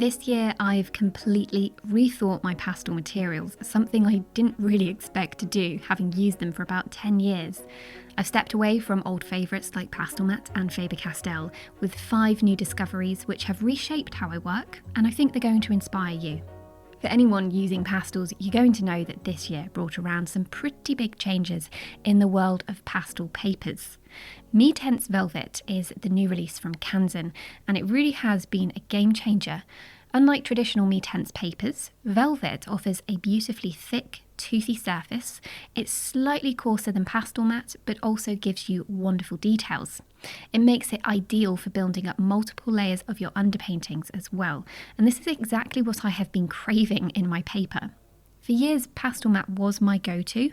This year, I've completely rethought my pastel materials, something I didn't really expect to do, having used them for about 10 years. I've stepped away from old favourites like Pastelmat and Faber Castell, with 5 new discoveries which have reshaped how I work, and I think they're going to inspire you. For anyone using pastels, you're going to know that this year brought around some pretty big changes in the world of pastel papers. Mi-Tientes Velvet is the new release from Canson, and it really has been a game changer. Unlike traditional Mi-Tientes papers, Velvet offers a beautifully thick, toothy surface. It's slightly coarser than Pastelmat, but also gives you wonderful details. It makes it ideal for building up multiple layers of your underpaintings as well, and this is exactly what I have been craving in my paper. For years, Pastelmat was my go-to,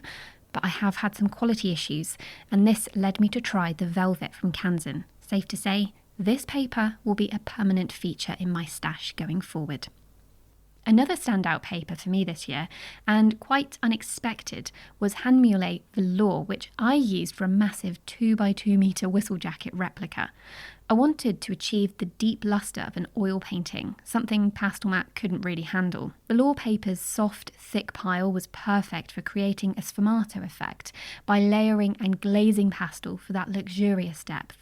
but I have had some quality issues, and this led me to try the Velvet from Canson. Safe to say, this paper will be a permanent feature in my stash going forward. Another standout paper for me this year, and quite unexpected, was Hahnemuhle Velour, which I used for a massive 2x2 metre whistle jacket replica. I wanted to achieve the deep lustre of an oil painting, something Pastelmat couldn't really handle. Velour paper's soft, thick pile was perfect for creating a sfumato effect by layering and glazing pastel for that luxurious depth.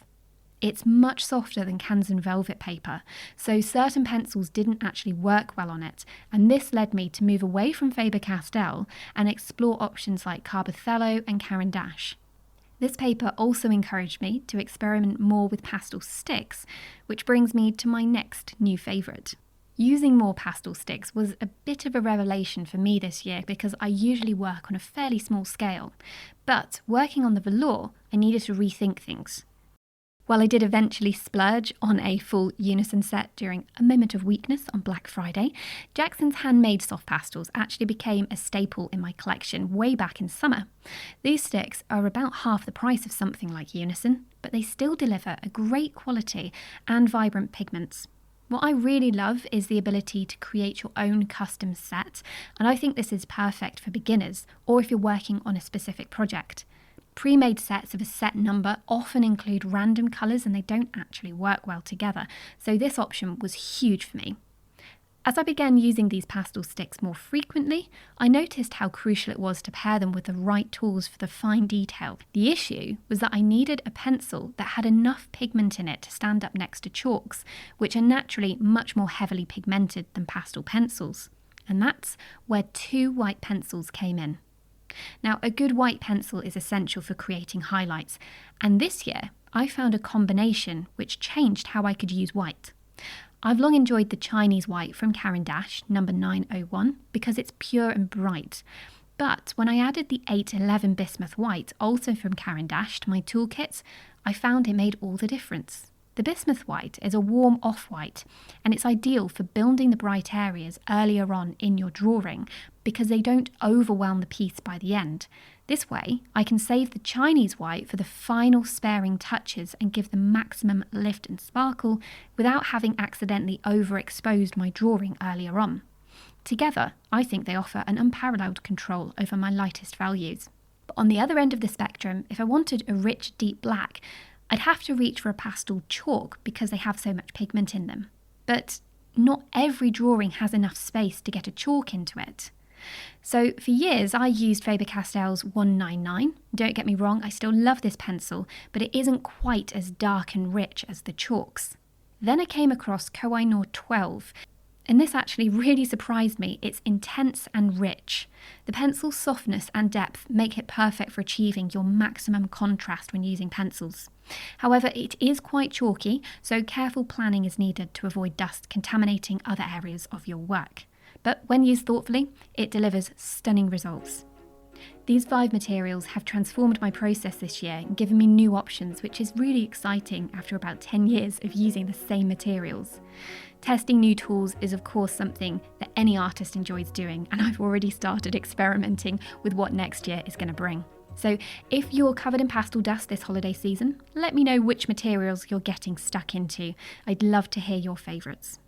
It's much softer than Canson velvet paper, so certain pencils didn't actually work well on it, and this led me to move away from Faber Castell and explore options like Carbothello and Caran. This paper also encouraged me to experiment more with pastel sticks, which brings me to my next new favourite. Using more pastel sticks was a bit of a revelation for me this year because I usually work on a fairly small scale, but working on the velour, I needed to rethink things. While I did eventually splurge on a full unison set during a moment of weakness on Black Friday, Jackson's handmade soft pastels actually became a staple in my collection way back in summer. These sticks are about half the price of something like unison, but they still deliver a great quality and vibrant pigments. What I really love is the ability to create your own custom set, and I think this is perfect for beginners or if you're working on a specific project. Pre-made sets of a set number often include random colours and they don't actually work well together, so this option was huge for me. As I began using these pastel sticks more frequently, I noticed how crucial it was to pair them with the right tools for the fine detail. The issue was that I needed a pencil that had enough pigment in it to stand up next to chalks, which are naturally much more heavily pigmented than pastel pencils. And that's where 2 white pencils came in. Now, a good white pencil is essential for creating highlights, and this year I found a combination which changed how I could use white. I've long enjoyed the Chinese white from Caran number 901 because it's pure and bright, but when I added the 811 bismuth white, also from Caran to my toolkit, I found it made all the difference. The bismuth white is a warm off-white, and it's ideal for building the bright areas earlier on in your drawing because they don't overwhelm the piece by the end. This way, I can save the Chinese white for the final sparing touches and give the maximum lift and sparkle without having accidentally overexposed my drawing earlier on. Together, I think they offer an unparalleled control over my lightest values. But on the other end of the spectrum, if I wanted a rich, deep black, I'd have to reach for a pastel chalk because they have so much pigment in them. But not every drawing has enough space to get a chalk into it. So for years I used Faber Castell's 199. Don't get me wrong, I still love this pencil, but it isn't quite as dark and rich as the chalks. Then I came across KOH-I-KNOR No 12, and this actually really surprised me. It's intense and rich. The pencil's softness and depth make it perfect for achieving your maximum contrast when using pencils. However, it is quite chalky, so careful planning is needed to avoid dust contaminating other areas of your work. But when used thoughtfully, it delivers stunning results. These 5 materials have transformed my process this year and given me new options, which is really exciting after about 10 years of using the same materials. Testing new tools is of course something that any artist enjoys doing, and I've already started experimenting with what next year is going to bring. So if you're covered in pastel dust this holiday season, let me know which materials you're getting stuck into. I'd love to hear your favourites.